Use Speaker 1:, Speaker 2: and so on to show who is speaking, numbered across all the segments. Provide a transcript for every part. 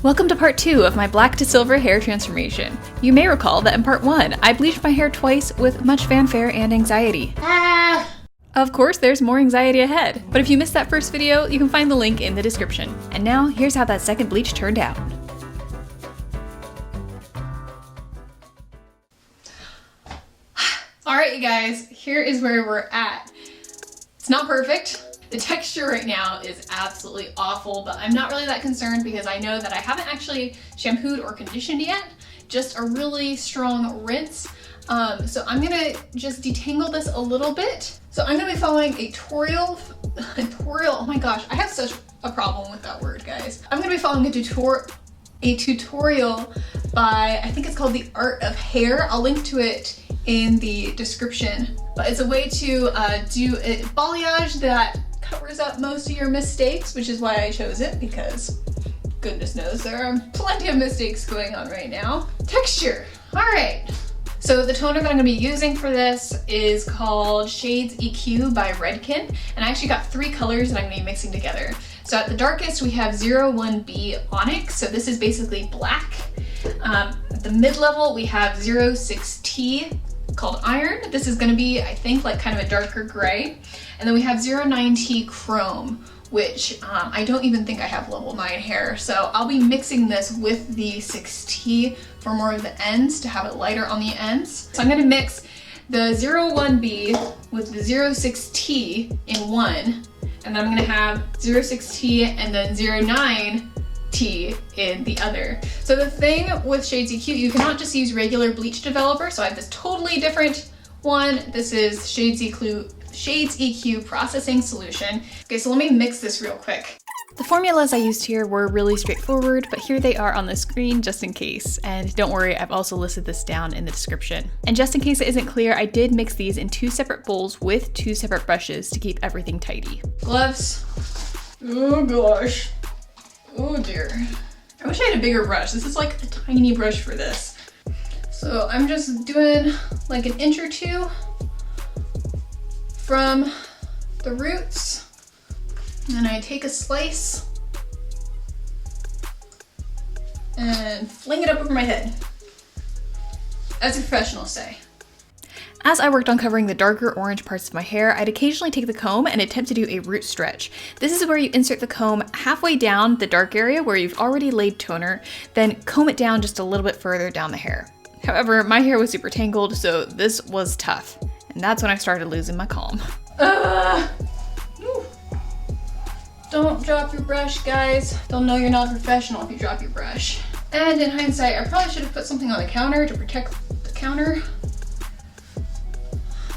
Speaker 1: Welcome to part 2 of my black to silver hair transformation. You may recall that in part 1, I bleached my hair twice with much fanfare and anxiety. Of course, there's more anxiety ahead, but if you missed that first video, you can find the link in the description. And now, here's how that second bleach turned out. Alright you guys, here is where we're at. It's not perfect. The texture right now is absolutely awful, but I'm not really that concerned because I know that I haven't actually shampooed or conditioned yet, just a really strong rinse. So I'm gonna just detangle this a little bit. So I'm gonna be following a tutorial, oh my gosh, I have such a problem with that word, guys. I'm gonna be following a tutorial by, I think it's called The Art of Hair. I'll link to it in the description. But it's a way to do a balayage that covers up most of your mistakes, which is why I chose it, because goodness knows there are plenty of mistakes going on right now. Texture, all right. So the toner that I'm gonna be using for this is called Shades EQ by Redeemin, and I actually got 3 colors that I'm gonna be mixing together. So at the darkest we have 01B Onyx, so this is basically black. At the mid-level we have 06T called Iron. This is gonna be, I think, like kind of a darker gray. And then we have 09T Chrome, which I don't even think I have level 9 hair. So I'll be mixing this with the 6T for more of the ends to have it lighter on the ends. So I'm gonna mix the 01B with the 06T in one, and then I'm gonna have 06T and then 09T in the other. So the thing with Shades EQ, you cannot just use regular bleach developer. So I have this totally different one. This is Shades EQ processing solution. Okay, so let me mix this real quick. The formulas I used here were really straightforward, but here they are on the screen just in case. And don't worry, I've also listed this down in the description. And just in case it isn't clear, I did mix these in 2 separate bowls with 2 separate brushes to keep everything tidy. Gloves. Oh gosh. Oh dear. I wish I had a bigger brush. This is like a tiny brush for this. So I'm just doing like an inch or 2 from the roots. And then I take a slice and fling it up over my head, as the professionals say. As I worked on covering the darker orange parts of my hair, I'd occasionally take the comb and attempt to do a root stretch. This is where you insert the comb halfway down the dark area where you've already laid toner, then comb it down just a little bit further down the hair. However, my hair was super tangled, so this was tough. And that's when I started losing my calm. Don't drop your brush, guys. They'll know you're not a professional if you drop your brush. And in hindsight, I probably should have put something on the counter to protect the counter.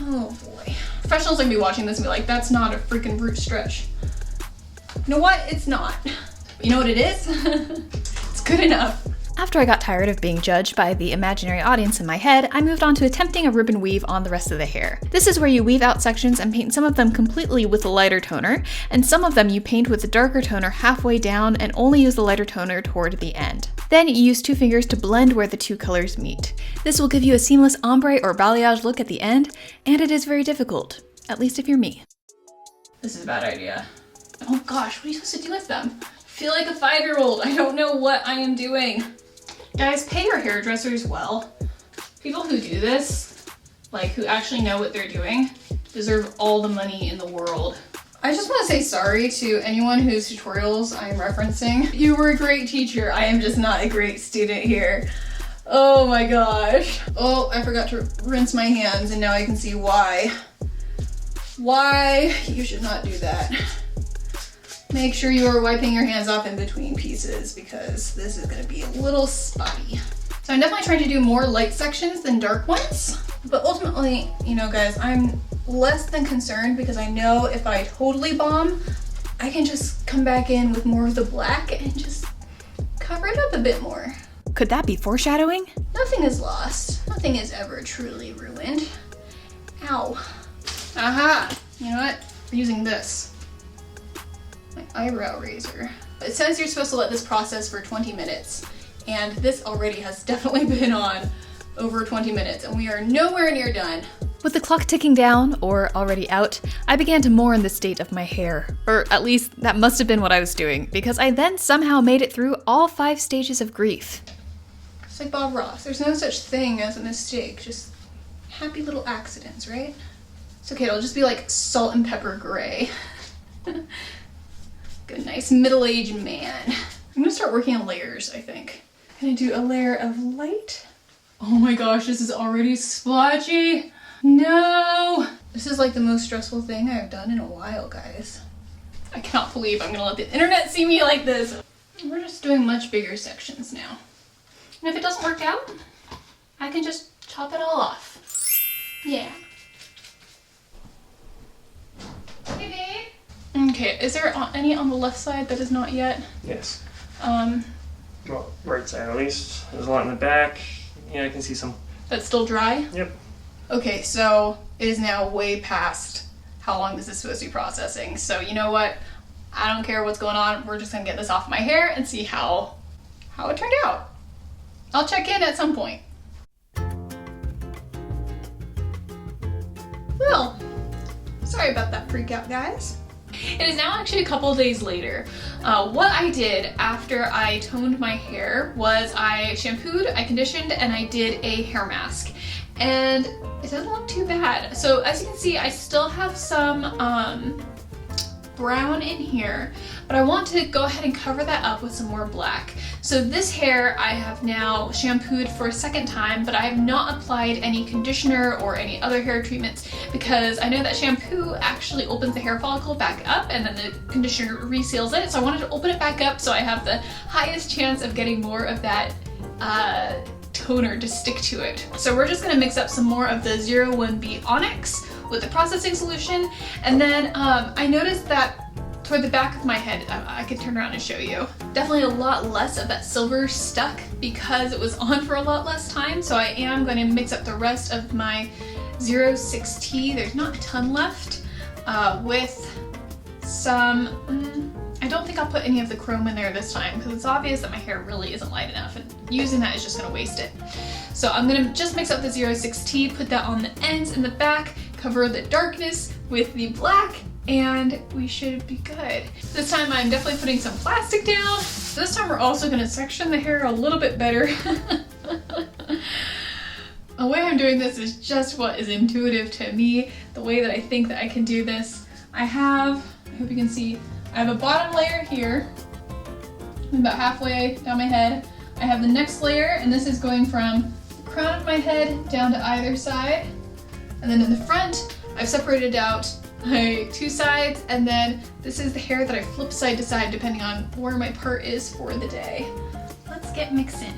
Speaker 1: Oh boy. Professionals are gonna be watching this and be like, that's not a freaking root stretch. You know what? It's not. You know what it is? It's good enough. After I got tired of being judged by the imaginary audience in my head, I moved on to attempting a ribbon weave on the rest of the hair. This is where you weave out sections and paint some of them completely with the lighter toner, and some of them you paint with the darker toner halfway down and only use the lighter toner toward the end. Then you use 2 fingers to blend where the 2 colors meet. This will give you a seamless ombre or balayage look at the end, and it is very difficult, at least if you're me. This is a bad idea. Oh gosh, what are you supposed to do with them? I feel like a 5-year-old. I don't know what I am doing. Guys, pay your hairdressers well. People who do this, like who actually know what they're doing, deserve all the money in the world. I just want to say sorry to anyone whose tutorials I'm referencing. You were a great teacher. I am just not a great student here. Oh my gosh. Oh, I forgot to rinse my hands and now I can see why. Why you should not do that. Make sure you are wiping your hands off in between pieces because this is gonna be a little spotty. So I'm definitely trying to do more light sections than dark ones, but ultimately, you know guys, I'm less than concerned because I know if I totally bomb, I can just come back in with more of the black and just cover it up a bit more. Could that be foreshadowing? Nothing is lost. Nothing is ever truly ruined. Ow. Aha! You know what? We're using this. My eyebrow razor. It says you're supposed to let this process for 20 minutes, and this already has definitely been on over 20 minutes, and we are nowhere near done. With the clock ticking down, or already out, I began to mourn the state of my hair. Or at least, that must have been what I was doing, because I then somehow made it through all 5 stages of grief. It's like Bob Ross. There's no such thing as a mistake, just happy little accidents, right? It's okay, it'll just be like salt and pepper gray. Good, nice middle-aged man. I'm gonna start working on layers, I think. I'm gonna do a layer of light. Oh my gosh, this is already splotchy. No! This is like the most stressful thing I've done in a while, guys. I cannot believe I'm gonna let the internet see me like this. We're just doing much bigger sections now. And if it doesn't work out, I can just chop it all off. Yeah. Hey, babe. Okay, is there any on the left side that is not yet?
Speaker 2: Yes. Well, right side at least. There's a lot in the back. Yeah, I can see some.
Speaker 1: That's still dry?
Speaker 2: Yep.
Speaker 1: Okay, so it is now way past how long this is supposed to be processing. So you know what? I don't care what's going on. We're just gonna get this off my hair and see how it turned out. I'll check in at some point. Well, sorry about that freak out, guys. It is now actually a couple days later. What I did after I toned my hair was I shampooed, I conditioned, and I did a hair mask. And it doesn't look too bad. So as you can see, I still have some brown in here, but I want to go ahead and cover that up with some more black. So this hair I have now shampooed for a second time, but I have not applied any conditioner or any other hair treatments because I know that shampoo actually opens the hair follicle back up and then the conditioner reseals it. So I wanted to open it back up so I have the highest chance of getting more of that toner to stick to it. So we're just gonna mix up some more of the 01B Onyx with the processing solution. And then I noticed that toward the back of my head, I could turn around and show you, definitely a lot less of that silver stuck because it was on for a lot less time. So I am going to mix up the rest of my 06T, there's not a ton left, with some, I don't think I'll put any of the chrome in there this time because it's obvious that my hair really isn't light enough and using that is just going to waste it. So I'm going to just mix up the 06T, put that on the ends in the back, cover the darkness with the black, and we should be good. This time I'm definitely putting some plastic down. This time we're also going to section the hair a little bit better. The way I'm doing this is just what is intuitive to me, the way that I think that I can do this. I hope you can see, I have a bottom layer here, about halfway down my head. I have the next layer, and this is going from the crown of my head down to either side. And then in the front, I've separated out my 2 sides, and then this is the hair that I flip side to side depending on where my part is for the day. Let's get mixing.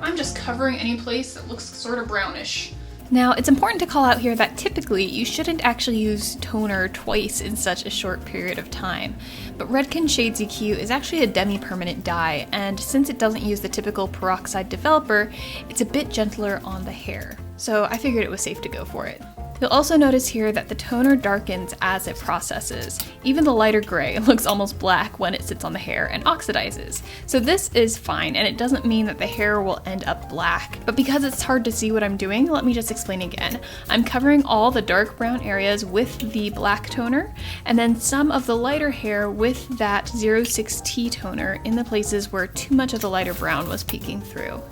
Speaker 1: I'm just covering any place that looks sort of brownish. Now, it's important to call out here that typically you shouldn't actually use toner twice in such a short period of time. But Redken Shade ZQ is actually a demi-permanent dye, and since it doesn't use the typical peroxide developer, it's a bit gentler on the hair. So I figured it was safe to go for it. You'll also notice here that the toner darkens as it processes. Even the lighter gray looks almost black when it sits on the hair and oxidizes. So this is fine, and it doesn't mean that the hair will end up black. But because it's hard to see what I'm doing, let me just explain again. I'm covering all the dark brown areas with the black toner, and then some of the lighter hair with that 06T toner in the places where too much of the lighter brown was peeking through.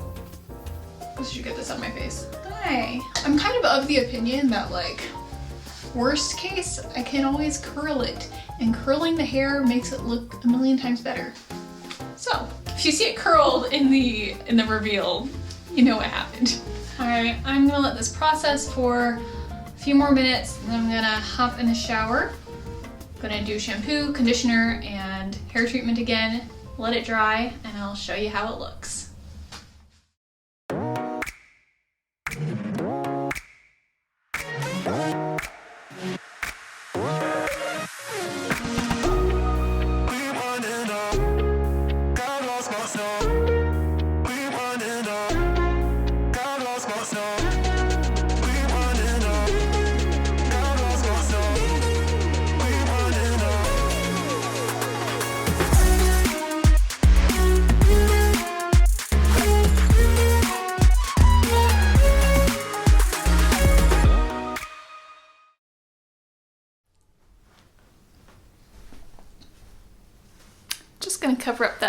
Speaker 1: I should get this on my face. Hi. I'm kind of the opinion that, like, worst case, I can always curl it, and curling the hair makes it look a million times better. So, if you see it curled in the reveal, you know what happened. Alright, I'm gonna let this process for a few more minutes, and then I'm gonna hop in the shower. I'm gonna do shampoo, conditioner, and hair treatment again, let it dry, and I'll show you how it looks.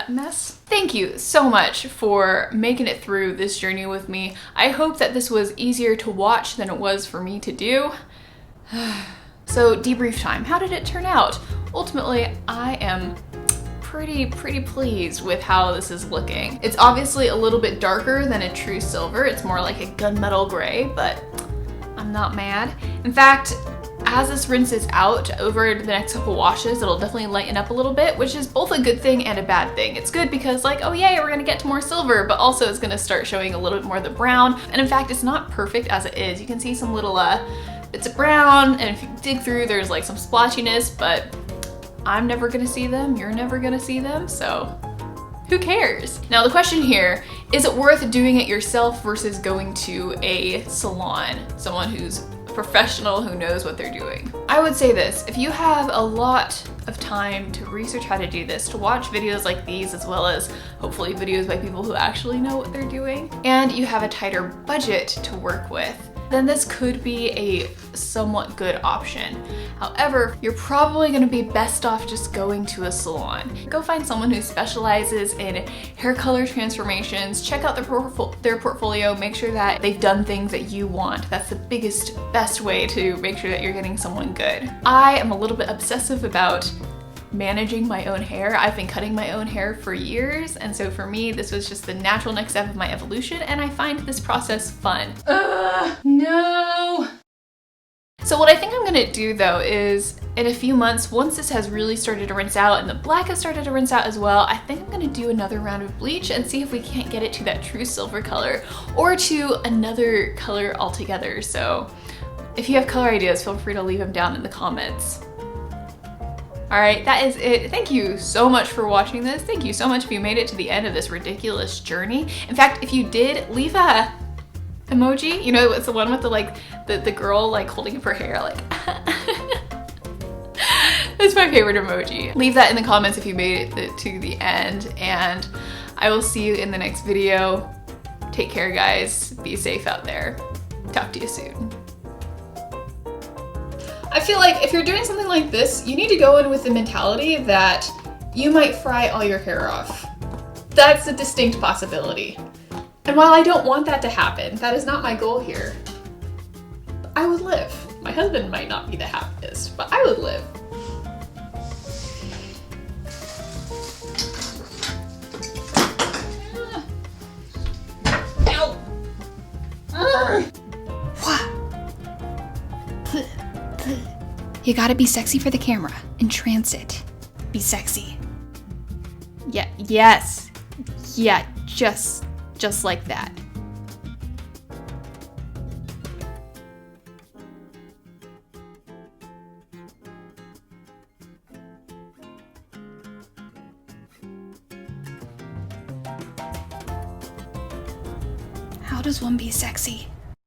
Speaker 1: that mess. Thank you so much for making it through this journey with me. I hope that this was easier to watch than it was for me to do. So debrief time. How did it turn out? Ultimately, I am pretty pleased with how this is looking. It's obviously a little bit darker than a true silver. It's more like a gunmetal gray, but I'm not mad. In fact, as this rinses out over the next couple washes, it'll definitely lighten up a little bit, which is both a good thing and a bad thing. It's good because like, oh yay, we're gonna get to more silver, but also it's gonna start showing a little bit more of the brown. And in fact, it's not perfect as it is. You can see some little bits of brown, and if you dig through, there's like some splotchiness, but I'm never gonna see them, you're never gonna see them, so who cares? Now the question here, is it worth doing it yourself versus going to a salon? Someone who's a professional who knows what they're doing. I would say this, if you have a lot of time to research how to do this, to watch videos like these, as well as hopefully videos by people who actually know what they're doing, and you have a tighter budget to work with, then this could be a somewhat good option. However, you're probably gonna be best off just going to a salon. Go find someone who specializes in hair color transformations, check out their portfolio, make sure that they've done things that you want. That's the best way to make sure that you're getting someone good. I am a little bit obsessive about managing my own hair. I've been cutting my own hair for years, and so for me this was just the natural next step of my evolution, and I find this process fun. No! So what I think I'm gonna do though is, in a few months, once this has really started to rinse out and the black has started to rinse out as well, I think I'm gonna do another round of bleach and see if we can't get it to that true silver color or to another color altogether. So if you have color ideas, feel free to leave them down in the comments. All right, that is it. Thank you so much for watching this. Thank you so much if you made it to the end of this ridiculous journey. In fact, if you did, leave a emoji. You know, it's the one with the girl like holding up her hair like. That's my favorite emoji. Leave that in the comments if you made it to the end, and I will see you in the next video. Take care, guys. Be safe out there. Talk to you soon. I feel like if you're doing something like this, you need to go in with the mentality that you might fry all your hair off. That's a distinct possibility. And while I don't want that to happen, that is not my goal here. I would live. My husband might not be the happiest, but I would live.
Speaker 3: You gotta be sexy for the camera. Entrance it. Be sexy.
Speaker 1: Yeah, yes. Yeah, just like that.
Speaker 3: How does one be sexy?